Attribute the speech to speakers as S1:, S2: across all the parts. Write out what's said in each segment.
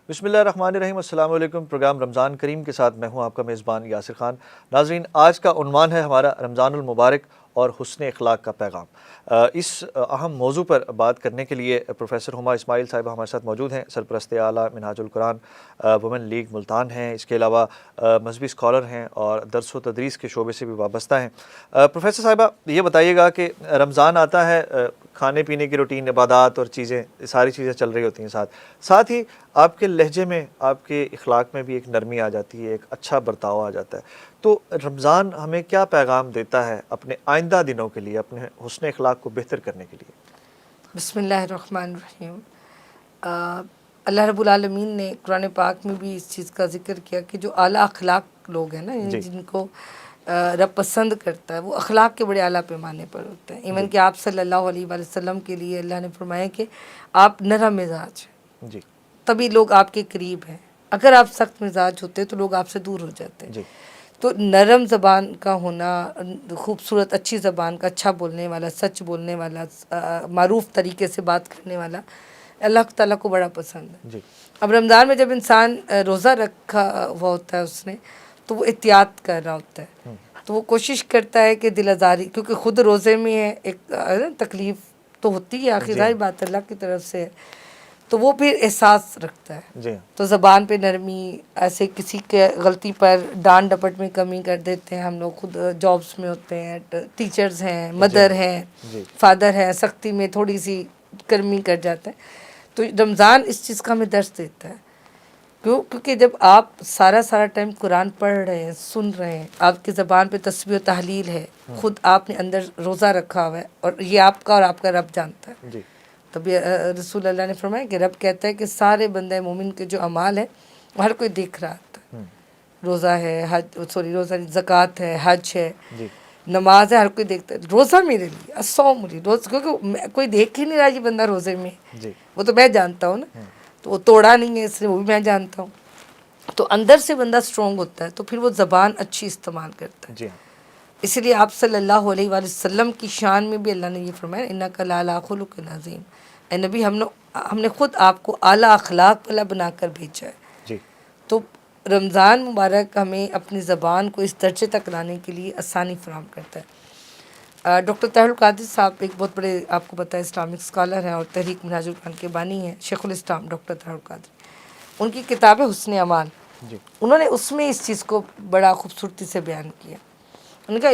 S1: بسم اللہ الرحمن الرحیم۔ السلام علیکم۔ پروگرام رمضان کریم کے ساتھ میں ہوں آپ کا میزبان یاسر خان۔ ناظرین، آج کا عنوان ہے ہمارا رمضان المبارک اور حسن اخلاق کا پیغام۔ اس اہم موضوع پر بات کرنے کے لیے پروفیسر ہما اسماعیل صاحبہ ہمارے ساتھ موجود ہیں۔ سرپرست اعلیٰ منہاج القرآن وومن لیگ ملتان ہیں، اس کے علاوہ مذہبی اسکالر ہیں اور درس و تدریس کے شعبے سے بھی وابستہ ہیں۔ پروفیسر صاحبہ، یہ بتائیے گا کہ رمضان آتا ہے، کھانے پینے کی روٹین، عبادات اور چیزیں، ساری چیزیں چل رہی ہوتی ہیں، ساتھ ہی آپ کے لہجے میں، آپ کے اخلاق میں بھی ایک نرمی آ جاتی ہے، ایک اچھا برتاؤ آ جاتا ہے۔ تو رمضان ہمیں کیا پیغام دیتا ہے اپنے آئندہ دنوں کے لیے، اپنے حسن اخلاق کو بہتر کرنے کے لیے؟
S2: بسم اللہ الرحمن الرحیم۔ اللہ رب العالمین نے قرآن پاک میں بھی اس چیز کا ذکر کیا کہ جو اعلیٰ اخلاق لوگ ہیں نا، یعنی جن کو رب پسند کرتا ہے، وہ اخلاق کے بڑے اعلیٰ پیمانے پر ہوتے ہیں۔ ایون کہ آپ صلی اللہ علیہ وآلہ وسلم کے لیے اللہ نے فرمایا کہ آپ نرم مزاج ہیں،
S1: جی،
S2: تبھی لوگ آپ کے قریب ہیں۔ اگر آپ سخت مزاج ہوتے تو لوگ آپ سے دور ہو جاتے ہیں۔
S1: جی،
S2: تو نرم زبان کا ہونا، خوبصورت اچھی زبان کا، اچھا بولنے والا، سچ بولنے والا، معروف طریقے سے بات کرنے والا اللہ تعالیٰ کو بڑا پسند ہے۔
S1: جی،
S2: اب رمضان میں جب انسان روزہ رکھا ہوا ہوتا ہے اس نے، تو وہ احتیاط کر رہا ہوتا ہے، تو وہ کوشش کرتا ہے کہ دل آزاری، کیونکہ خود روزے میں ہے، ایک تکلیف تو ہوتی ہے، آخر ظاہر بات اللہ کی طرف سے ہے، تو وہ پھر احساس رکھتا ہے۔
S1: جی،
S2: تو زبان پہ نرمی، ایسے کسی کے غلطی پر ڈانٹ ڈپٹ میں کمی کر دیتے ہیں۔ ہم لوگ خود جابس میں ہوتے ہیں، ٹیچرز ہیں، مدر ہیں، فادر ہیں، سختی میں تھوڑی سی کرمی کر جاتے ہیں۔ تو رمضان اس چیز کا ہمیں درس دیتا ہے، کیونکہ جب آپ سارا ٹائم قرآن پڑھ رہے ہیں، سن رہے ہیں، آپ کی زبان پہ تسبیح و تحلیل ہے، خود آپ نے اندر روزہ رکھا ہوا ہے، اور یہ آپ کا اور آپ کا رب جانتا ہے۔
S1: جی،
S2: تب رسول اللہ نے فرمایا کہ رب کہتا ہے کہ سارے بندے مومن کے جو اعمال ہیں وہ ہر کوئی دیکھ رہا ہوتا ہے۔ روزہ ہے، روزہ زکوٰۃ ہے، حج ہے، نماز ہے، ہر کوئی دیکھتا ہے۔ روزہ میرے لیے الصوم مجھے روز، کیونکہ کوئی دیکھ ہی نہیں رہا یہ بندہ روزے میں، وہ تو میں جانتا ہوں نا، تو وہ توڑا نہیں ہے اس لیے وہ بھی میں جانتا ہوں۔ تو اندر سے بندہ اسٹرانگ ہوتا ہے تو پھر وہ زبان اچھی استعمال کرتا ہے۔
S1: جی،
S2: اسی لیے آپ صلی اللہ علیہ وآلہ وسلم کی شان میں بھی اللہ نے یہ فرمایا اِنَّکَ لَعَلَىٰ خُلُقٍ عَظِيمٍ، اے نبی ہم نے خود آپ کو اعلیٰ اخلاق والا بنا کر بھیجا ہے۔
S1: جی،
S2: تو رمضان مبارک ہمیں اپنی زبان کو اس درجے تک لانے کے لیے آسانی فراہم کرتا ہے۔ ڈاکٹر طاہر القادری صاحب ایک بہت بڑے، آپ کو پتہ ہے، اسلامک اسکالر ہیں اور تحریک منہاج القرآن کے بانی ہیں، شیخ الاسلام ڈاکٹر طاہر القادری۔ ان کی کتاب ہے حسن اعمال، انہوں نے اس میں اس چیز کو بڑا خوبصورتی سے بیان کیا۔ ان کا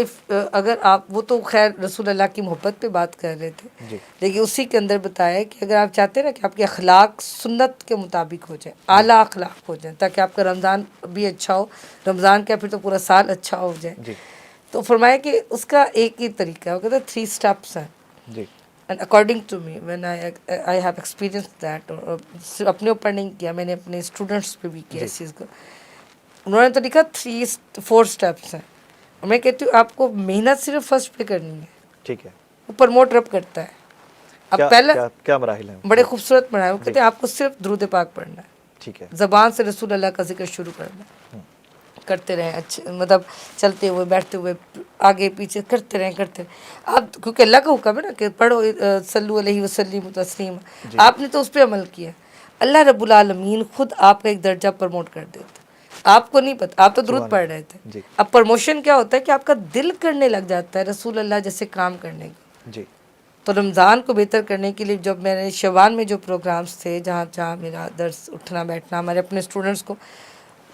S2: اگر آپ، وہ تو خیر رسول اللہ کی محبت پہ بات کر رہے تھے، لیکن اسی کے اندر بتایا کہ اگر آپ چاہتے ہیں نا کہ آپ کے اخلاق سنت کے مطابق ہو جائیں، اعلیٰ اخلاق ہو جائیں، تاکہ آپ کا رمضان بھی اچھا ہو، رمضان کا پھر تو پورا سال اچھا ہو جائے، تو فرمایا کہ اس کا ایک ہی طریقہ ہے، وہ کہتے ہیں 3 steps ہیں۔ And according to me when I have experience that, صرف اپنے اوپر نہیں کیا، میں نے اپنے اسٹوڈنٹس پہ بھی کیا اس چیز کو۔ انہوں نے تو لکھا 4 steps ہیں، اور میں کہتی ہوں آپ کو محنت صرف فرسٹ پہ کرنی ہے،
S1: ٹھیک ہے،
S2: وہ پروموٹ رب کرتا ہے۔ اب پہلا
S1: کیا مراحل ہیں؟
S2: بڑے خوبصورت مراحل، وہ کہتے ہیں آپ کو صرف درود پاک پڑھنا ہے،
S1: ٹھیک ہے،
S2: زبان سے رسول اللہ کا ذکر شروع کرنا ہے، کرتے رہیں، اچھے مطلب چلتے ہوئے، بیٹھتے ہوئے، آگے پیچھے کرتے رہیں۔ آپ کیونکہ اللہ کا حکم ہے نا کہ پڑھو صلو علیہ وسلم تسلیما، آپ نے تو اس پہ عمل کیا، اللہ رب العالمین خود آپ کا ایک درجہ پروموٹ کر دیتا، آپ کو نہیں پتہ، آپ تو درود پڑھ رہے تھے۔ اب پروموشن کیا ہوتا ہے کہ آپ کا دل کرنے لگ جاتا ہے رسول اللہ جیسے کام کرنے کا۔ تو رمضان کو بہتر کرنے کے لیے جب میں نے شوال میں جو پروگرامز تھے، جہاں میرا درس اٹھنا بیٹھنا ہمارے اپنے اسٹوڈنٹس کو،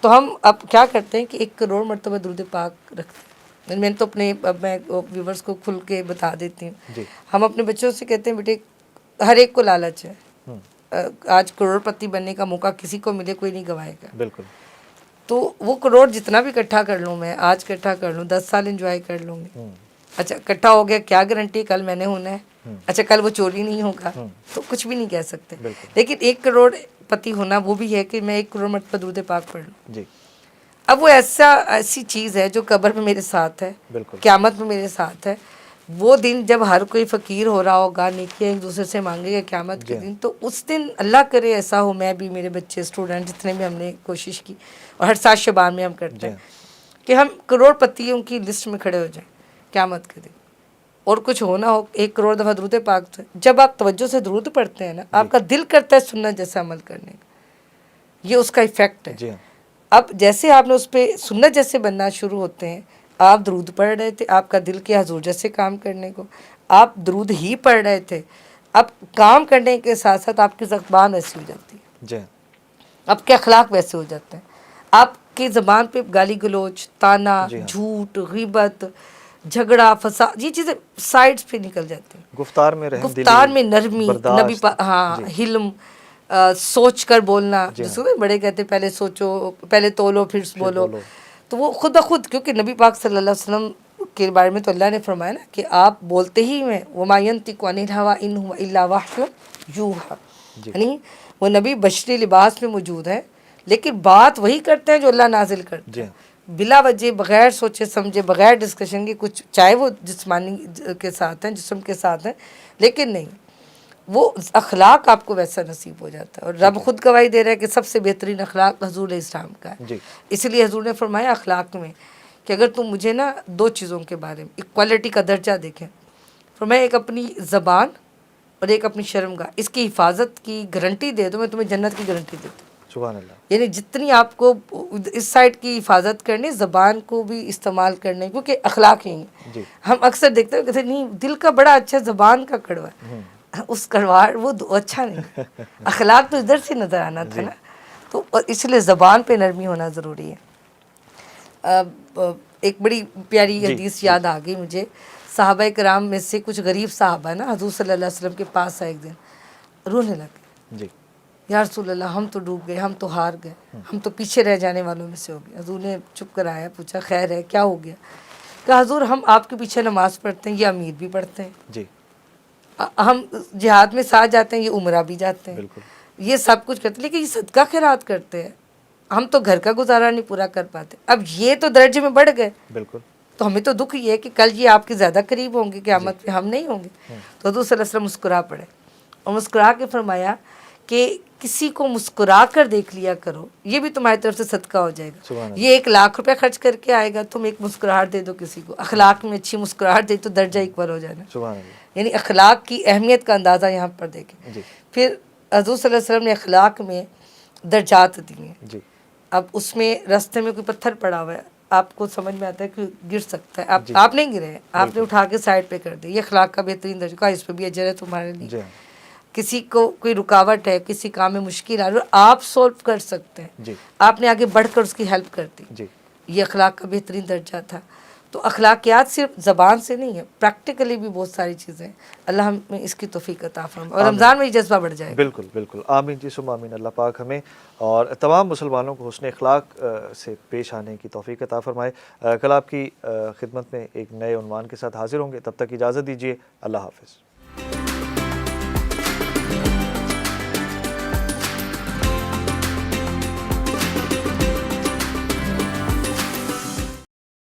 S2: تو ہم اب کیا کرتے ہیں کہ 1 کروڑ مرتبہ درود پاک رکھتے ہیں۔ میں تو اپنے، اب میں ویورز کو کھل کے بتا دیتی ہوں، ہم اپنے بچوں سے کہتے ہیں بیٹے ہر ایک کو لالچ ہے، آج کروڑ پتی بننے کا موقع کسی کو ملے، کوئی نہیں گوائے گا،
S1: بالکل،
S2: تو وہ کروڑ جتنا بھی اکٹھا کر لوں، میں آج اکٹھا کر لوں، 10 سال انجوائے کر لوں گی، اچھا اکٹھا ہو گیا، کیا گارنٹی کل میں نے ہونا ہے، اچھا کل وہ چوری نہیں ہوگا، تو کچھ بھی نہیں کہہ سکتے، لیکن 1 کروڑ پتی ہونا وہ بھی ہے کہ میں 1 کروڑ مرتبہ درود پاک پڑھ لوں۔ اب وہ ایسی چیز ہے جو قبر میں میرے ساتھ ہے، قیامت میں میرے ساتھ ہے۔ وہ دن جب ہر کوئی فقیر ہو رہا ہوگا، نیکیاں ایک دوسرے سے مانگے گا قیامت کے دن، تو اس دن اللہ کرے ایسا ہو، میں بھی، میرے بچے، اسٹوڈنٹ، جتنے بھی ہم نے کوشش کی، اور ہر سال شبان میں ہم کرتے ہیں کہ ہم کروڑ پتیوں کی لسٹ میں کھڑے ہو جائیں قیامت کے دن، اور کچھ ہونا ہو 1 کروڑ دفعہ درود پاک سے۔ جب آپ توجہ سے درود پڑھتے ہیں نا، آپ کا دل کرتا ہے سنت جیسا عمل کرنے کا، یہ اس کا ایفیکٹ ہے.
S1: جی ہاں.
S2: اب جیسے آپ نے اس پہ سنت جیسے بننا شروع ہوتے ہیں، آپ درود پڑھ رہے تھے، آپ کا دل کیا حضور جیسے کام کرنے کو، آپ درود ہی پڑھ رہے تھے، اب کام کرنے کے ساتھ ساتھ آپ کی زبان ایسی ہو جاتی ہے،
S1: جی ہاں.
S2: آپ کے اخلاق ویسے ہو جاتے ہیں، آپ کی زبان پہ گالی گلوچ، تانا،
S1: جی ہاں.
S2: جھوٹ، غیبت، جھگڑا، فساد، یہ چیزیں سائڈز پہ نکل جاتی ہیں.
S1: گفتار میں رحم دلی،
S2: گفتار میں نرمی،
S1: برداشت.
S2: ہاں،
S1: جی
S2: حلم، سوچ کر بولنا،
S1: جی ہاں.
S2: جس کو بڑے کہتے ہیں پہلے سوچو، پہلے تولو پھر
S1: پھر
S2: بولو.
S1: بولو.
S2: تو وہ خود بخود، کیونکہ نبی پاک صلی اللہ علیہ وسلم کے بارے میں تو اللہ نے فرمایا نا کہ آپ بولتے ہی میں وما ينطق عن الهوى ان هو الا وحی یوحی،
S1: جی
S2: یعنی وہ نبی بشری لباس میں موجود ہے لیکن بات وہی کرتے ہیں جو اللہ نازل کرتا
S1: جی
S2: ہے،
S1: ہاں.
S2: بلا وجہ، بغیر سوچے سمجھے، بغیر ڈسکشن کے، کچھ چاہے وہ جسمانی کے ساتھ ہیں، جسم کے ساتھ ہیں، لیکن نہیں، وہ اخلاق آپ کو ویسا نصیب ہو جاتا ہے. اور رب خود گواہی دے رہا ہے کہ سب سے بہترین اخلاق حضور علیہ السلام کا ہے.
S1: جی.
S2: اس لیے حضور نے فرمایا اخلاق میں کہ اگر تم مجھے نا دو چیزوں کے بارے میں ایکوالٹی کا درجہ دیکھیں، فرمایا ایک اپنی زبان اور ایک اپنی شرمگاہ، اس کی حفاظت کی گارنٹی دے دو، میں تمہیں جنت کی گارنٹی دیتا ہوں.
S1: سبحان اللہ.
S2: یعنی جتنی آپ کو اس سائڈ کی حفاظت کرنی، زبان کو بھی استعمال کرنے، کیونکہ اخلاق ہی ہیں.
S1: جی.
S2: ہم اکثر دیکھتے ہیں کہ نہیں دل کا بڑا اچھا، زبان کا کڑوا ہے، اس کڑواہٹ وہ اچھا نہیں. اخلاق تو ادھر سے نظر آنا تھا
S1: جی.
S2: نا. تو اس لیے زبان پہ نرمی ہونا ضروری ہے. اب ایک بڑی پیاری
S1: جی.
S2: حدیث
S1: جی.
S2: یاد آ گئی مجھے. صحابہ کرام میں سے کچھ غریب صحابہ نا حضور صلی اللہ علیہ وسلم کے پاس آئے ایک دن، رونے لگے.
S1: جی.
S2: یا رسول اللہ ہم تو ڈوب گئے، ہم تو ہار گئے، ہم تو پیچھے رہ جانے والوں میں سے ہو گئے. حضور نے چپ کرایا، پوچھا خیر ہے، کیا ہو گیا؟ کہ حضور ہم آپ کے پیچھے نماز پڑھتے ہیں، یہ امیر بھی پڑھتے ہیں،
S1: جی.
S2: ہم جہاد میں ساتھ جاتے ہیں، یہ عمرہ بھی جاتے ہیں،
S1: بالکل.
S2: یہ سب کچھ کرتے ہیں، لیکن یہ صدقہ خیرات کرتے ہیں، ہم تو گھر کا گزارا نہیں پورا کر پاتے. اب یہ تو درجے میں بڑھ گئے،
S1: بالکل.
S2: تو ہمیں تو دکھ یہ ہے کہ کل یہ آپ کے زیادہ قریب ہوں گے، قیامت پہ ہم نہیں ہوں گے. تو حضور صلی اللہ علیہ وسلم مسکرا پڑے اور مسکرا کے فرمایا کہ کسی کو مسکرا کر دیکھ لیا کرو، یہ بھی تمہاری طرف سے صدقہ ہو جائے گا.
S1: سبحان اللہ.
S2: یہ 1,00,000 روپے خرچ کر کے آئے گا، تم ایک مسکراہٹ دے دو کسی کو، اخلاق میں اچھی مسکراہٹ دے تو درجہ اکول ہو جانا.
S1: سبحان اللہ.
S2: یعنی اخلاق کی اہمیت کا اندازہ یہاں پر دیکھیں.
S1: جی.
S2: پھر حضور صلی اللہ علیہ وسلم نے اخلاق میں درجات دیے.
S1: جی.
S2: اب اس میں راستے میں کوئی پتھر پڑا ہوا ہے، آپ کو سمجھ میں آتا ہے کہ گر سکتا ہے،
S1: جی.
S2: آپ نہیں گرے، آپ نے اٹھا کے سائڈ پہ کر دیا، یہ اخلاق کا بہترین درجہ، اس پہ بھی اجر ہے تمہارے لیے.
S1: جی.
S2: کسی کو کوئی رکاوٹ ہے، کسی کام میں مشکل آ رہی ہے، آپ سولو کر سکتے ہیں،
S1: جی.
S2: آپ نے آگے بڑھ کر اس کی ہیلپ کر دی،
S1: جی.
S2: یہ اخلاق کا بہترین درجہ تھا. تو اخلاقیات صرف زبان سے نہیں ہے، پریکٹیکلی بھی بہت ساری چیزیں ہیں. اللہ ہمیں اس کی توفیق عطا فرمائے اور رمضان میں یہ جذبہ بڑھ جائے گا.
S1: بالکل بالکل. آمین جی ثم آمین. اللہ پاک ہمیں اور تمام مسلمانوں کو حسن اخلاق سے پیش آنے کی توفیق عطا فرمائے. کل آپ کی خدمت میں ایک نئے عنوان کے ساتھ حاضر ہوں گے، تب تک اجازت دیجیے. اللہ حافظ.